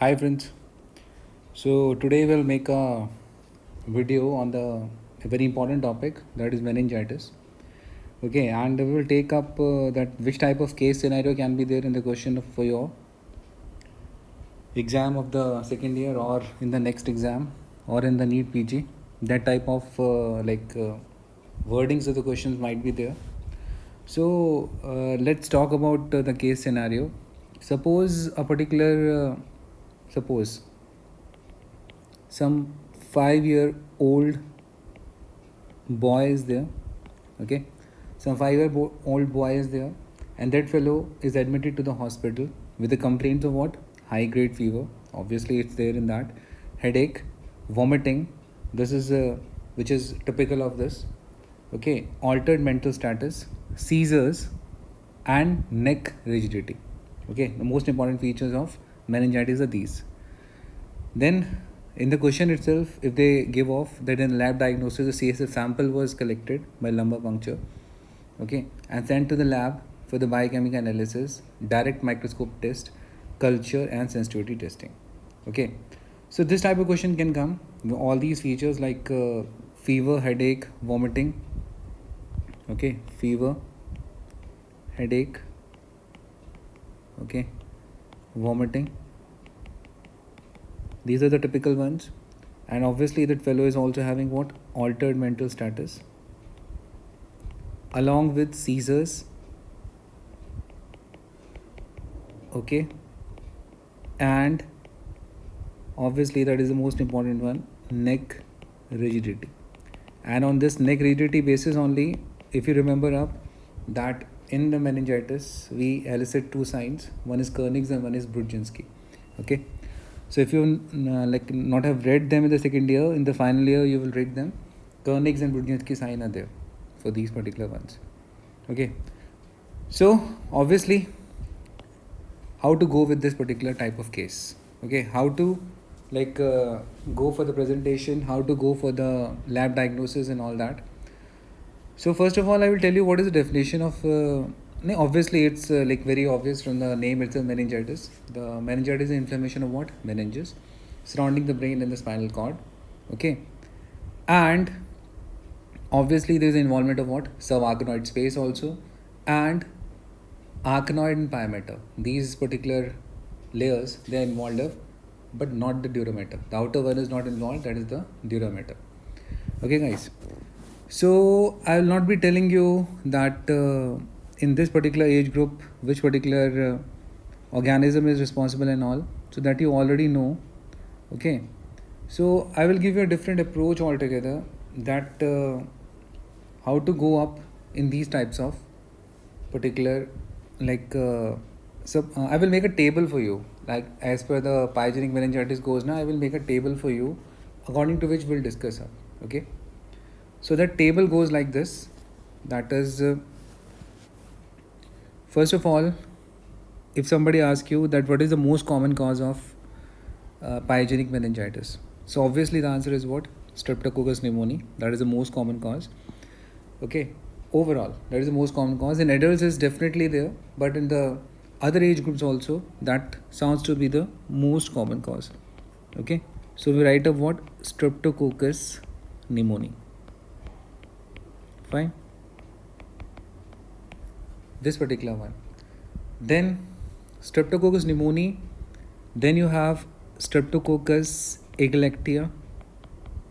Hi friends. So today we'll make a video on a very important topic, that is meningitis. Okay, and we will take up that which type of case scenario can be there in the question for your exam of the second year or in the next exam or in the NEET PG. That type of wordings of the questions might be there. So let's talk about the case scenario. Suppose a particular suppose some 5-year-old boy is there. Okay, some 5-year-old boy is there, and that fellow is admitted to the hospital with the complaints of what? High grade fever. Obviously it's there in that. Headache, vomiting. This is which is typical of this. Okay, altered mental status, seizures, and neck rigidity. Okay, the most important features of meningitis are these. Then, in the question itself, if they give off that in lab diagnosis, the CSF sample was collected by lumbar puncture, okay, and sent to the lab for the biochemical analysis, direct microscope test, culture, and sensitivity testing. Okay, so this type of question can come. All these features like fever, headache, vomiting. Okay, fever, headache. Okay, vomiting. These are the typical ones. And obviously that fellow is also having what? Altered mental status along with seizures. Okay, and obviously that is the most important one, neck rigidity. And on this neck rigidity basis only, if you remember up, that in the meningitis we elicit two signs, one is Kernig's and one is Brudzinski. Okay, so if you like not have read them in the second year, in the final year you will read them. Kernig's and Brudzinski sign are there for these particular ones. Okay, so obviously how to go with this particular type of case. Okay, how to like go for the presentation, how to go for the lab diagnosis and all that. So first of all I will tell you what is the definition of obviously it's like very obvious from the name itself, meningitis. The meningitis is inflammation of what? Meninges surrounding the brain and the spinal cord. Okay, and obviously there is involvement of what? Subarachnoid space also, and arachnoid and pyometer. These particular layers they are involved of, but not the dura mater. The outer one is not involved, that is the dura mater. Okay guys, so I will not be telling you that in this particular age group which particular organism is responsible and all, so that you already know. Okay, so I will give you a different approach altogether, that how to go up in these types of particular like I will make a table for you, like as per the pyogenic meningitis goes now. I will make a table for you according to which we'll discuss up. Okay, so that table goes like this, that is first of all, if somebody asks you that what is the most common cause of pyogenic meningitis, so obviously the answer is what? Streptococcus pneumoniae. That is the most common cause. Okay, overall that is the most common cause. In adults is definitely there, but in the other age groups also that sounds to be the most common cause. Okay, so we write up what? Streptococcus pneumoniae. Fine, this particular one. Then Streptococcus pneumoniae, then you have Streptococcus agalactia,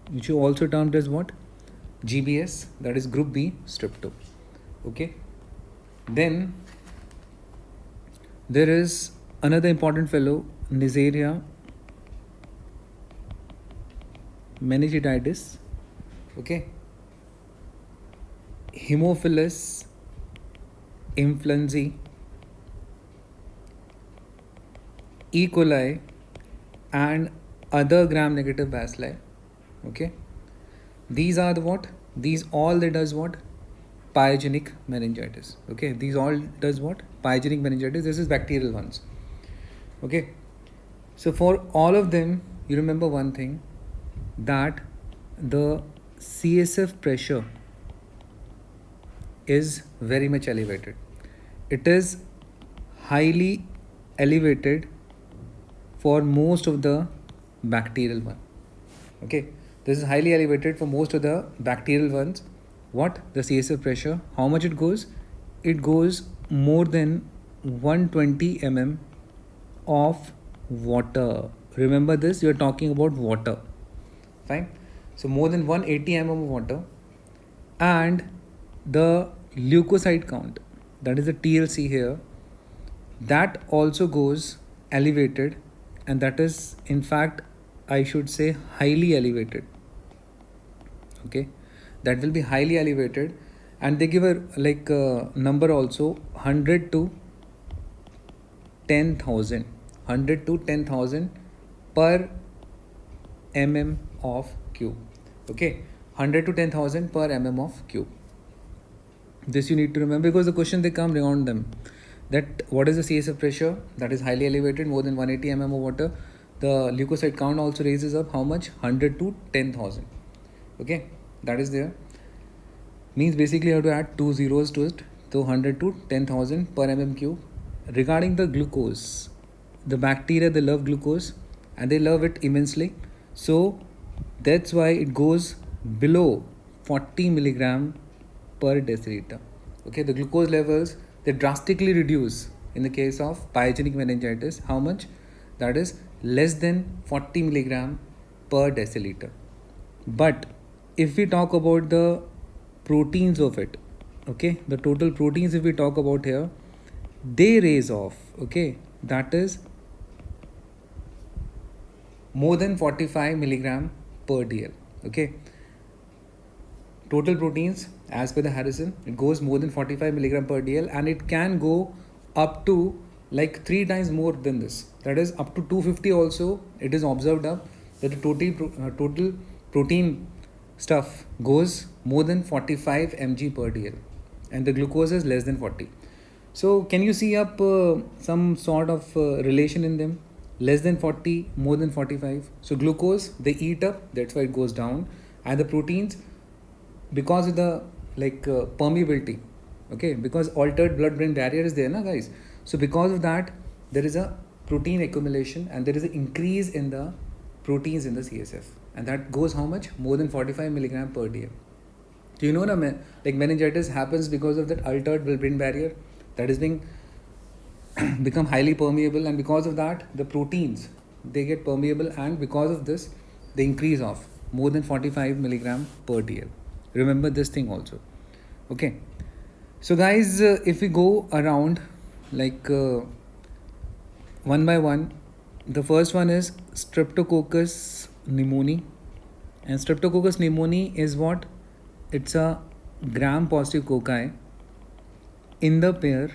which you also termed as what? GBS, that is group B strepto. Okay, then there is another important fellow, Neisseria meningitis. Okay, Haemophilus influenzae, E. coli, and other gram negative bacilli. Okay, these are the what? These all that does what? Pyogenic meningitis. Okay, these all does what? Pyogenic meningitis. This is bacterial ones. Okay, so for all of them you remember one thing, that the CSF pressure is very much elevated. It is highly elevated for most of the bacterial one. Okay, this is highly elevated for most of the bacterial ones. What? The CSF pressure, how much it goes? It goes more than 120 mm of water. Remember this, you are talking about water. Fine. So more than 180 mm of water. And the leukocyte count, that is the TLC here, that also goes elevated, and that is in fact, I should say, highly elevated. Okay, that will be highly elevated, and they give a number also, 100 to 10,000, 100 to 10,000 per mm of cube. Okay, 100 to 10,000 per mm of cube. This you need to remember, because the question they come around them, that what is the CSF pressure, that is highly elevated, more than 180 mm of water. The leukocyte count also raises up, how much? 100 to 10,000. Okay, that is there. Means basically you have to add 2 zeros to it. So 100 to 10,000 per mm cube. Regarding the glucose, the bacteria, they love glucose and they love it immensely. So that's why it goes below 40 milligram per deciliter. Okay, the glucose levels, they drastically reduce in the case of pyogenic meningitis. How much? That is less than 40 milligram per deciliter. But if we talk about the proteins of it, okay, the total proteins, if we talk about here, they raise off, okay, that is more than 45 milligram per dl. Okay, total proteins as per the Harrison, it goes more than 45 milligram per dl, and it can go up to like 3 times more than this, that is up to 250 also. It is observed up that the total protein stuff goes more than 45 mg per dl, and the glucose is less than 40. So can you see up some sort of relation in them? Less than 40, more than 45. So glucose, they eat up, that's why it goes down. And the proteins, because of the permeability, okay, because altered blood-brain barrier is there, na guys. So because of that, there is a protein accumulation, and there is an increase in the proteins in the CSF. And that goes how much? More than 45 milligram per dl. Do you know na, like meningitis happens because of that altered blood-brain barrier that is being become highly permeable, and because of that the proteins, they get permeable, and because of this they increase of more than 45 milligram per dl. Remember this thing also. Okay, so guys, if we go around one by one, the first one is Streptococcus pneumoniae. And Streptococcus pneumoniae is what? It's a gram positive cocci in the pair.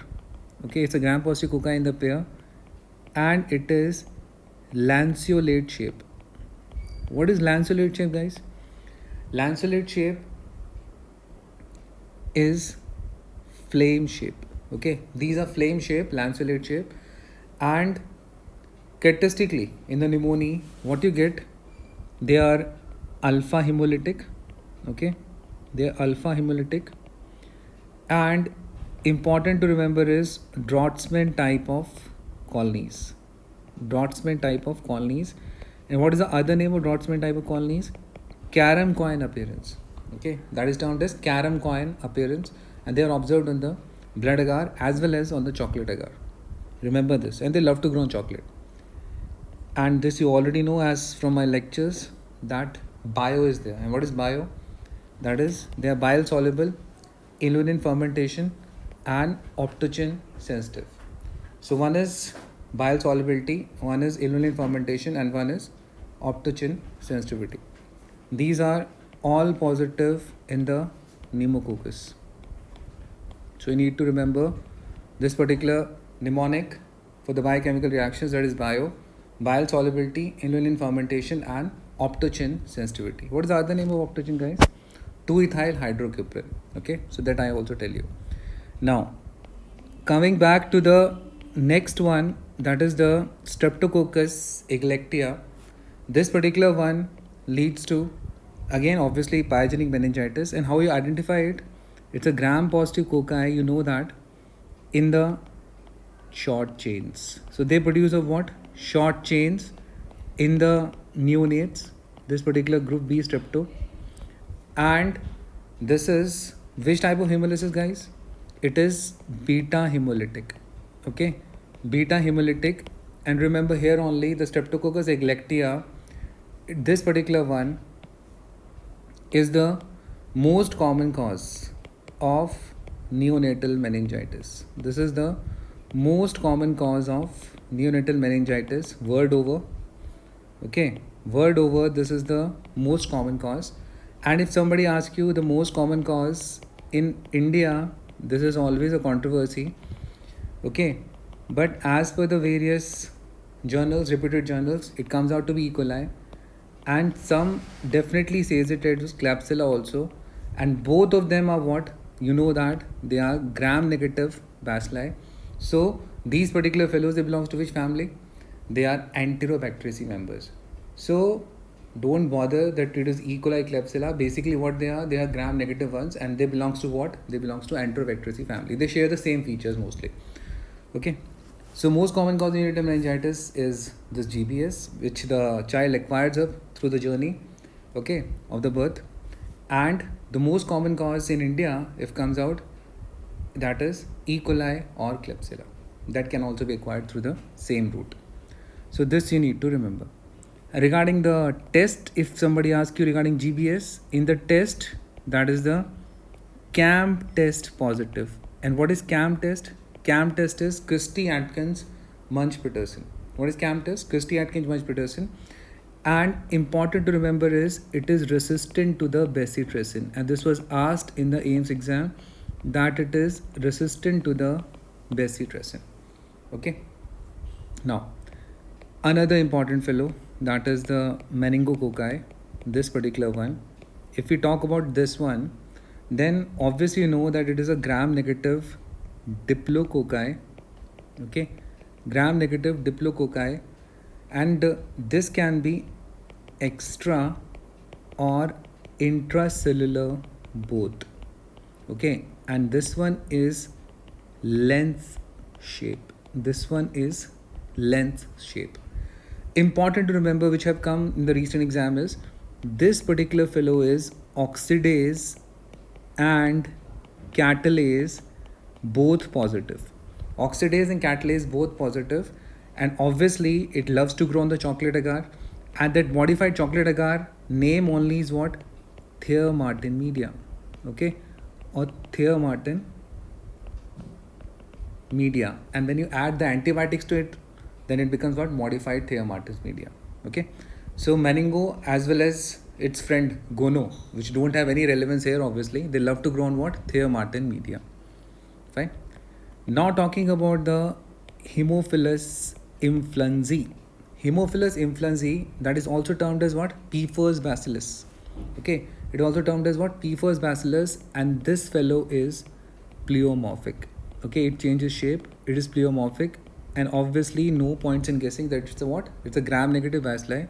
Okay, it's a gram positive cocci in the pair, and it is lanceolate shape. What is lanceolate shape, guys? Lanceolate shape is flame shape. Okay, these are flame shape, lanceolate shape, and characteristically in the pneumonia, what you get, they are alpha hemolytic. Okay, they are alpha hemolytic, and important to remember is Drotzman type of colonies. Drotzman type of colonies. And what is the other name of Drotzman type of colonies? Carom coin appearance. Okay, that is termed as carom coin appearance, and they are observed on the blood agar as well as on the chocolate agar. Remember this, and they love to grow on chocolate. And this you already know as from my lectures, that bio is there. And what is bio? That is, they are bile soluble, inulin fermentation, and optogen sensitive. So one is bile solubility, one is inulin fermentation, and one is optogen sensitivity. These are all positive in the pneumococcus. So you need to remember this particular mnemonic for the biochemical reactions, that is bio, bile solubility, inulin fermentation, and optogen sensitivity. What is the other name of optogen, guys? 2-ethyl hydrocuprin. Okay, so that I also tell you. Now, coming back to the next one, that is the Streptococcus ehrlichia. This particular one leads to, again, obviously pyogenic meningitis. And how you identify it? It's a gram positive cocci, you know that, in the short chains. So they produce of what? short chains in the neonates, this particular group B strepto. And this is which type of hemolysis, guys? It is beta hemolytic. Okay, beta hemolytic. And remember here only the Streptococcus escherichia, this particular one is the most common cause of neonatal meningitis. This is the most common cause of neonatal meningitis world over. Okay, world over, this is the most common cause. And if somebody asks you the most common cause in India, this is always a controversy. Okay, but as per the various journals, reputed journals, it comes out to be E. coli, and some definitely says it is Klebsiella also, and both of them are what? You know that they are gram-negative bacilli. So these particular fellows, they belong to which family? They are Enterobacteriaceae members. So don't bother that it is E. coli Klebsiella. Basically what they are gram-negative ones, and they belongs to what? They belongs to Enterobacteriaceae family. They share the same features mostly. Okay. So most common cause of neonatal meningitis is this GBS, which the child acquires up through the journey, okay, of the birth. And the most common cause in India, if comes out, that is E. coli or Klebsiella. That can also be acquired through the same route. So this you need to remember. Regarding the test, if somebody asks you regarding GBS, in the test, that is the CAM test positive. And what is CAM test? CAM test is Christie-Atkins Munch-Peterson. What is CAM test? Christie-Atkins Munch-Peterson. And important to remember is it is resistant to the bezitracin. And this was asked in the AIIMS exam that it is resistant to the bezitracin. Okay. Now, another important fellow, that is the meningococci, this particular one. If we talk about this one, then obviously you know that it is a gram-negative diplococci. Okay, gram-negative diplococci, and this can be extra or intracellular both. Okay, and this one is lens shape. This one is lens shape. Important to remember, which have come in the recent exam, is this particular fellow is oxidase and catalase both positive. Oxidase and catalase both positive, and obviously it loves to grow on the chocolate agar, and that modified chocolate agar name only is what? Thea-Martin media. Okay, or Thea-Martin media, and when you add the antibiotics to it, then it becomes what? Modified Thea-Martin's media. Okay, so meningo as well as its friend gono, which don't have any relevance here, obviously they love to grow on what? Thea-Martin media. Fine. Now talking about the Haemophilus influenzae. Haemophilus influenzae, that is also termed as what? Pfeiffer's bacillus. Okay, it also termed as what? Pfeiffer's bacillus, and this fellow is pleomorphic. Okay, it changes shape, it is pleomorphic, and obviously no points in guessing that it's a what? It's a gram-negative bacilli.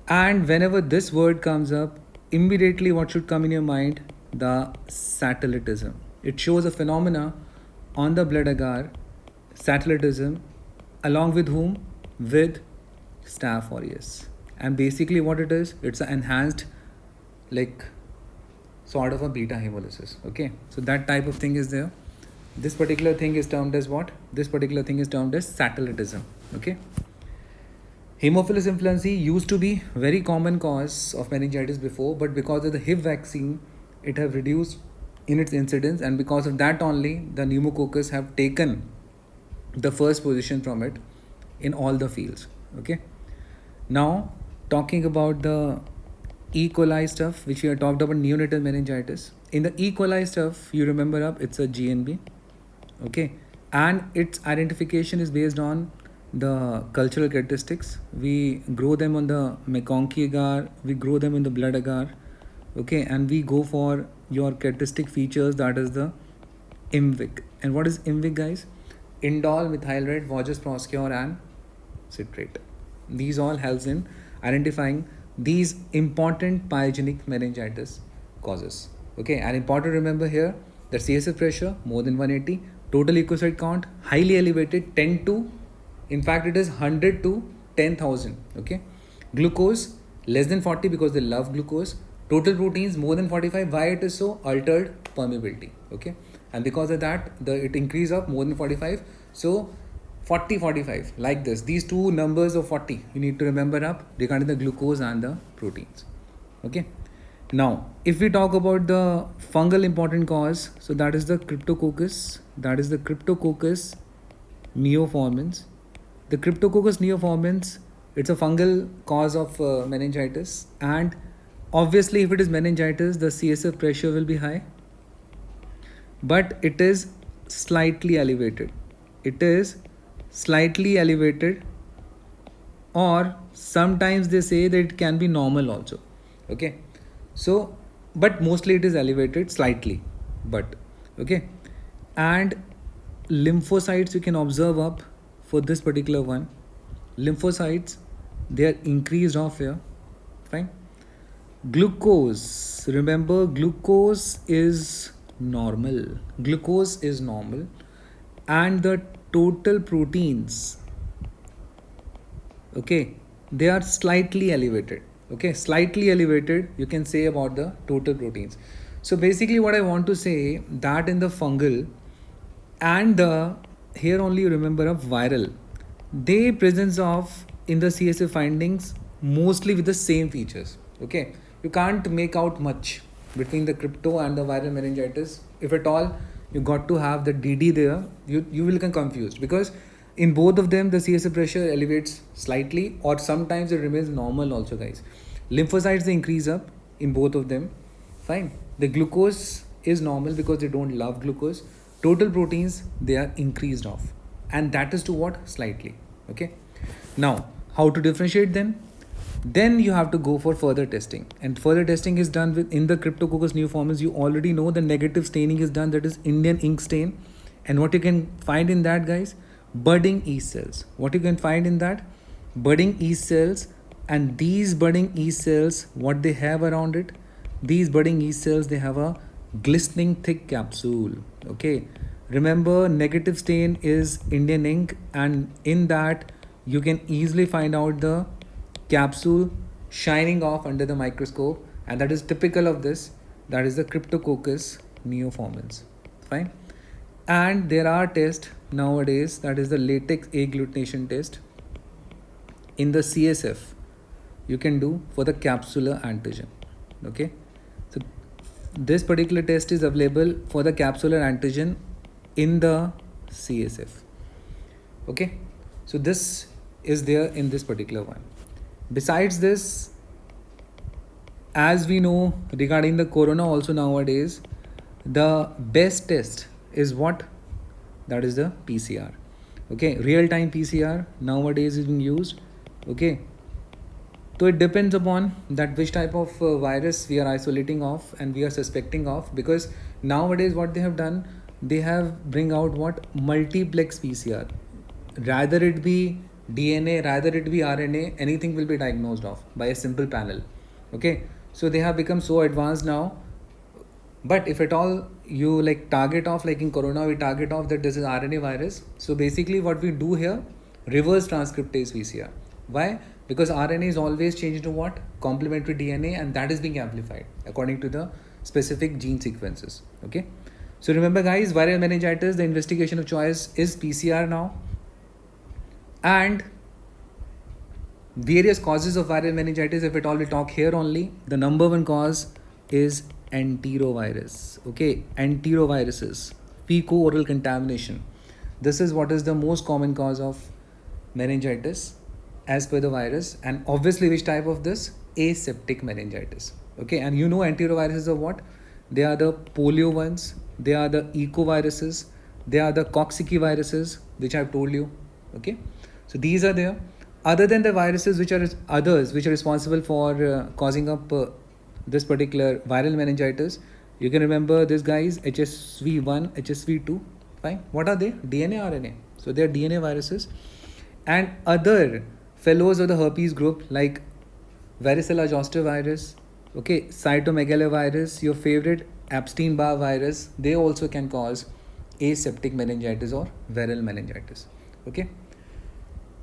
And whenever this word comes up, immediately what should come in your mind? The satellitism. It shows a phenomena on the blood agar, satellitism, along with whom? With Staph aureus. And basically what it is, it's an enhanced, like, sort of a beta hemolysis. Okay, so that type of thing is there. This particular thing is termed as what? This particular thing is termed as satellitism. Okay. Haemophilus influenzae used to be very common cause of meningitis before, but because of the HIV vaccine, it have reduced in its incidence, and because of that only, the pneumococcus have taken the first position from it in all the fields. Okay. Now, talking about the E. coli stuff, which we have talked about, neonatal meningitis. In the E. coli stuff, you remember up, it's a GNB. Okay, and its identification is based on the cultural characteristics. We grow them on the McConkey agar, we grow them in the blood agar. Okay, and we go for your characteristic features, that is the IMVIC. And what is IMVIC, guys? Indole, methylred, Voges proscior, and citrate. These all helps in identifying these important pyogenic meningitis causes. Okay, and important to remember here that CSF pressure more than 180, total leukocyte count highly elevated, 10 to In fact, it is 100 to 10,000. Okay, glucose less than 40 because they love glucose. Total proteins more than 45. Why it is so? Altered permeability. Okay, and because of that, it increase up more than 45. So 40, 45 like this. These two numbers of 40 you need to remember up regarding the glucose and the proteins. Okay. Now, if we talk about the fungal important cause, so that is the Cryptococcus. That is the Cryptococcus neoformans. The Cryptococcus neoformans, it's a fungal cause of meningitis, and obviously, if it is meningitis, the CSF pressure will be high, but it is slightly elevated. It is slightly elevated, or sometimes they say that it can be normal also. Okay, so but mostly it is elevated slightly, but okay. And lymphocytes you can observe up for this particular one. Lymphocytes, they are increased off here. Fine. Glucose, remember, glucose is normal. Glucose is normal, and the total proteins, okay, they are slightly elevated. Okay, slightly elevated you can say about the total proteins. So basically what I want to say, that in the fungal and the, here only you remember of viral, they presence of in the CSF findings mostly with the same features. Okay, you can't make out much between the crypto and the viral meningitis. If at all you got to have the DD there, you will get confused, because in both of them the CSF pressure elevates slightly, or sometimes it remains normal also, guys. Lymphocytes, they increase up in both of them. Fine. The glucose is normal because they don't love glucose. Total proteins, they are increased off, and that is to what? Slightly. Okay. Now, how to differentiate them? Then you have to go for further testing, and further testing is done with, in the Cryptococcus neoformans, you already know the negative staining is done, that is Indian ink stain. And what you can find in that, guys? Budding yeast cells. What you can find in that? Budding yeast cells. And these budding yeast cells, what they have around it? These budding yeast cells, they have a glistening thick capsule. Okay, remember, negative stain is Indian ink, and in that you can easily find out the capsule shining off under the microscope, and that is typical of this. That is the Cryptococcus neoformans. Fine. And there are tests nowadays, that is the latex agglutination test in the CSF you can do for the capsular antigen. Okay, so this particular test is available for the capsular antigen in the CSF. Okay, so this is there in this particular one. Besides this, as we know regarding the corona also nowadays, the best test is what? That is the PCR. Okay, real-time PCR nowadays is being used. Okay, so it depends upon that which type of virus we are isolating of and we are suspecting of, because nowadays what they have done, they have bring out what? Multiplex PCR. Rather it be DNA, rather it be RNA, anything will be diagnosed of by a simple panel. Okay, so they have become so advanced now. But if at all you like target off, like in corona we target off that this is RNA virus, so basically what we do here, reverse transcriptase PCR. Why? Because RNA is always changed to what? Complementary DNA, and that is being amplified according to the specific gene sequences. Okay, so remember, guys, viral meningitis, the investigation of choice is PCR now. And various causes of viral meningitis, if at all we talk here only, the number one cause is enterovirus. Okay, enteroviruses, fecal-oral contamination. This is what is the most common cause of meningitis as per the virus. And obviously which type of this? Aseptic meningitis. Okay, and you know enteroviruses are what? They are the polio ones, they are the ecoviruses, they are the cocciceviruses, which I have told you. Okay, so these are there. Other than the viruses which are others which are responsible for causing up this particular viral meningitis, you can remember this, guys: HSV1, HSV2. Fine. What are they? DNA, RNA. So they are DNA viruses. And other fellows of the herpes group like varicella zoster virus, okay, cytomegalovirus, your favorite Epstein-Barr virus, they also can cause aseptic meningitis or viral meningitis. Okay.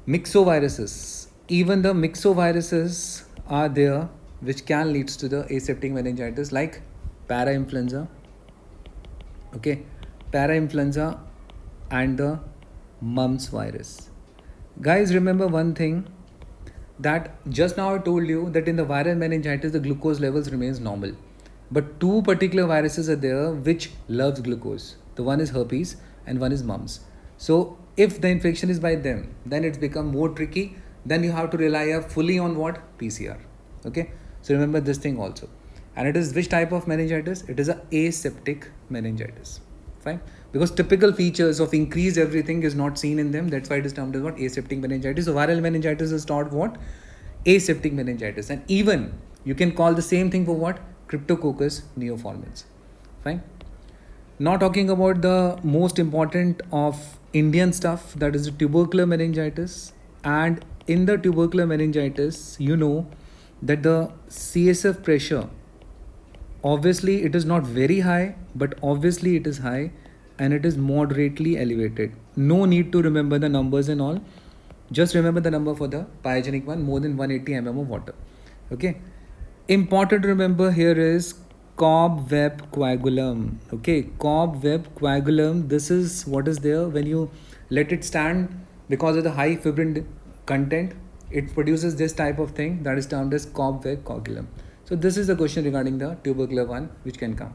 Myxoviruses. Even the myxoviruses are there which can lead to the aseptic meningitis, like parainfluenza. Okay, parainfluenza and the mumps virus. Guys, remember one thing, that just now I told you that in the viral meningitis the glucose levels remains normal, but two particular viruses are there which loves glucose. The one is herpes and one is mumps. So if the infection is by them, then it's become more tricky. Then you have to rely fully on what? PCR. Okay, so remember this thing also. And it is which type of meningitis? It is a aseptic meningitis. Fine, because typical features of increased everything is not seen in them. That's why it is termed as what? Aseptic meningitis. So viral meningitis is taught what? Aseptic meningitis. And even you can call the same thing for what? Cryptococcus neoformans. Fine. Now talking about the most important of Indian stuff, that is the tubercular meningitis. And in the tubercular meningitis, you know that the CSF pressure, obviously it is not very high, but obviously it is high, and it is moderately elevated. No need to remember the numbers and all. Just remember the number for the pyogenic one, more than 180 mm of water. Okay. Important to remember here is cobweb coagulum. Okay, cobweb coagulum. This is what is there when you let it stand because of the high fibrin content. It produces this type of thing that is termed as cobweb coagulum. So this is the question regarding the tubercular one which can come.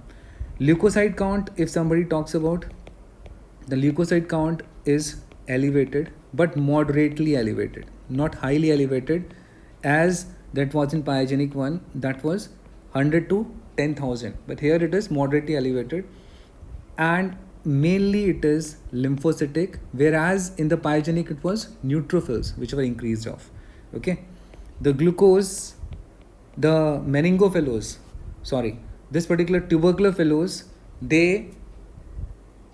Leukocyte count, if somebody talks about, the leukocyte count is elevated but moderately elevated, not highly elevated as that was in pyogenic one, that was 100 to 10,000, but here it is moderately elevated, and mainly it is lymphocytic, whereas in the pyogenic it was neutrophils which were increased of. Okay, the glucose, the meningophilus, sorry, this particular tubercular fellows, they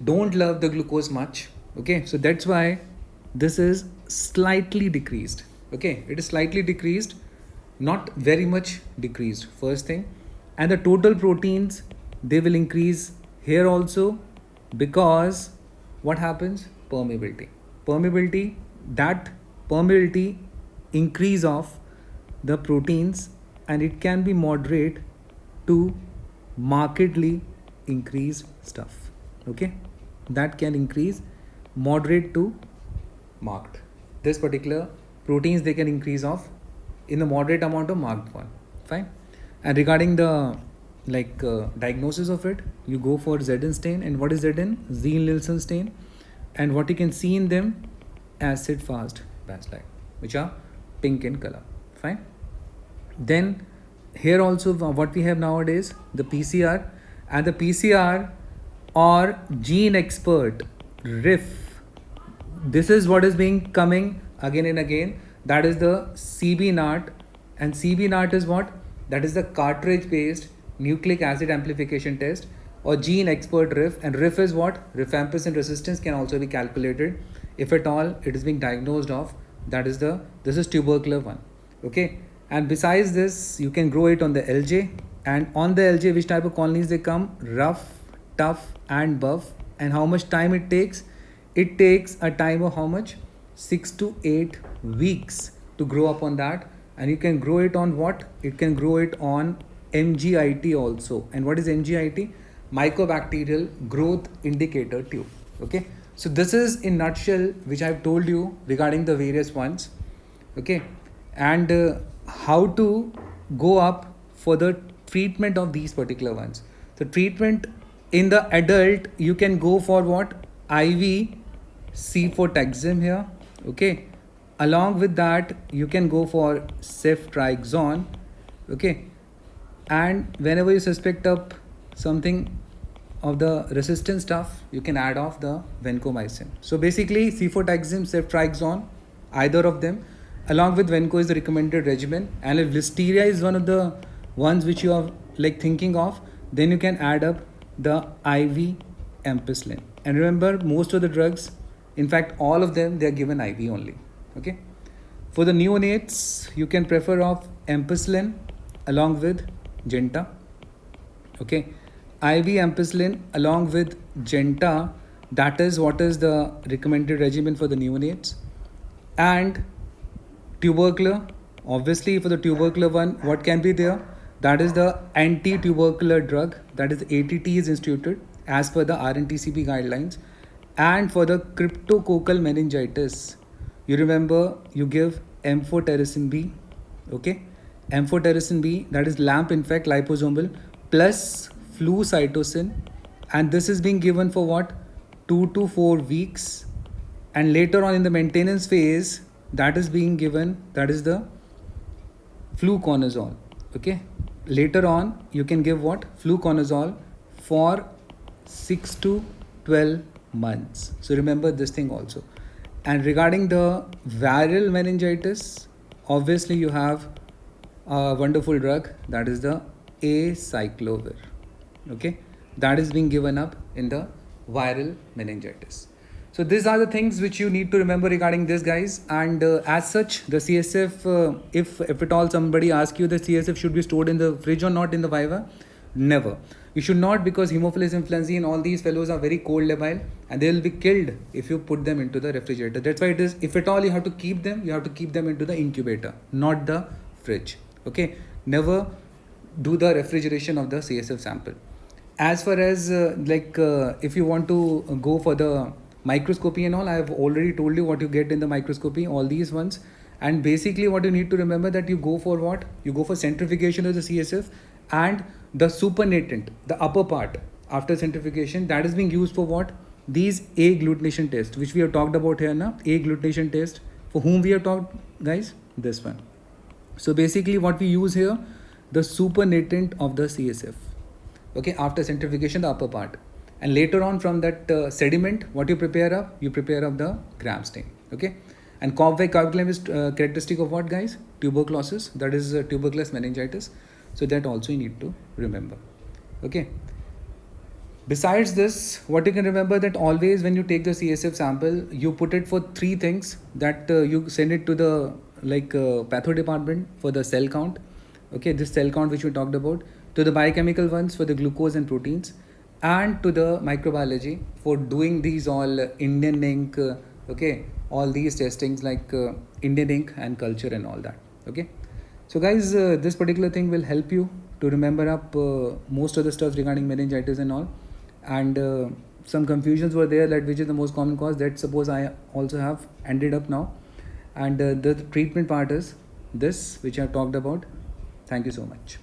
don't love the glucose much. Okay, so that's why this is slightly decreased. Okay, it is slightly decreased, not very much decreased, first thing. And the total proteins, they will increase here also, because what happens? Permeability, that permeability increase of the proteins, and it can be moderate to markedly increased stuff. Okay, that can increase moderate to marked. This particular proteins, they can increase of in the moderate amount of marked one. Fine. And regarding the diagnosis of it, you go for Zn stain. And what is Zn? Ziehl-Neelsen stain. And what you can see in them, acid fast bacilli, which are pink in color. Fine. Then here also what we have nowadays, the PCR, and the PCR or gene expert RIF. This is what is being coming again and again. That is the CB-NAT, and CB-NAT is what? That is the cartridge-based nucleic acid amplification test, or gene expert RIF. And RIF is what? Rifampicin resistance can also be calculated if at all it is being diagnosed of. This is tubercular one. Okay, and besides this, you can grow it on the LJ, and on the LJ, which type of colonies they come? Rough, tough, and buff. And how much time it takes? It takes a time of how much? 6 to 8 weeks to grow up on that. And you can grow it on what? It can grow it on MGIT also. And what is MGIT? Mycobacterial growth indicator tube. Okay, so this is in nutshell which I've told you regarding the various ones. Okay, and how to go up for the treatment of these particular ones. The treatment in the adult, you can go for what? IV cefotaxime here. Okay, along with that you can go for ceftriaxone. Okay, and whenever you suspect up something of the resistant stuff, you can add off the vancomycin. So basically cefotaxime, ceftriaxone, either of them along with Venco is the recommended regimen. And if listeria is one of the ones which you are thinking of, then you can add up the IV ampicillin. And remember, most of the drugs, in fact all of them, they are given IV only. Okay, for the neonates you can prefer of ampicillin along with Genta. Okay, IV ampicillin along with Genta, that is what is the recommended regimen for the neonates. And tubercular, obviously for the tubercular one, what can be there? That is the anti-tubercular drug, that is ATT is instituted as per the RNTCP guidelines. And for the cryptococcal meningitis, you remember you give amphotericin B, okay? Amphotericin B, that is lamp infect liposomal plus flucytosine, and this is being given for what? 2 to 4 weeks, and later on in the maintenance phase, that is being given, that is the fluconazole, okay? Later on you can give what? Fluconazole for 6 to 12 months. So remember this thing also. And regarding the viral meningitis, obviously you have a wonderful drug, that is the acyclovir, okay? That is being given up in the viral meningitis. So these are the things which you need to remember regarding this, guys. And as such, the CSF, if at all somebody asks you the CSF should be stored in the fridge or not in the Viva, never. You should not, because Haemophilus influenzae and all these fellows are very cold labile and they will be killed if you put them into the refrigerator. That's why it is, if at all you have to keep them, you have to keep them into the incubator, not the fridge. Okay, never do the refrigeration of the CSF sample. As far as if you want to go for the microscopy and all, I have already told you what you get in the microscopy, all these ones. And basically what you need to remember, that you go for what? You go for centrifugation of the CSF, and the supernatant, the upper part after centrifugation, that is being used for what? These agglutination test, which we have talked about here now. Agglutination test, for whom we have talked, guys? This one. So basically what we use here, the supernatant of the CSF, okay, after centrifugation, the upper part. And later on from that sediment, what you prepare up? You prepare up the gram stain, okay? And coagulum is characteristic of what, guys? Tuberculosis, that is tuberculous meningitis. So that also you need to remember, okay? Besides this, what you can remember, that always when you take the CSF sample, you put it for 3 things, that you send it to the patho department for the cell count, okay, this cell count which we talked about, to the biochemical ones for the glucose and proteins, and to the microbiology for doing these all Indian ink, okay, all these testings like Indian ink and culture and all that, okay? So guys, this particular thing will help you to remember up most of the stuff regarding meningitis and all. And some confusions were there, that which is the most common cause, that suppose I also have ended up now. And the treatment part is this, which I have talked about. Thank you so much.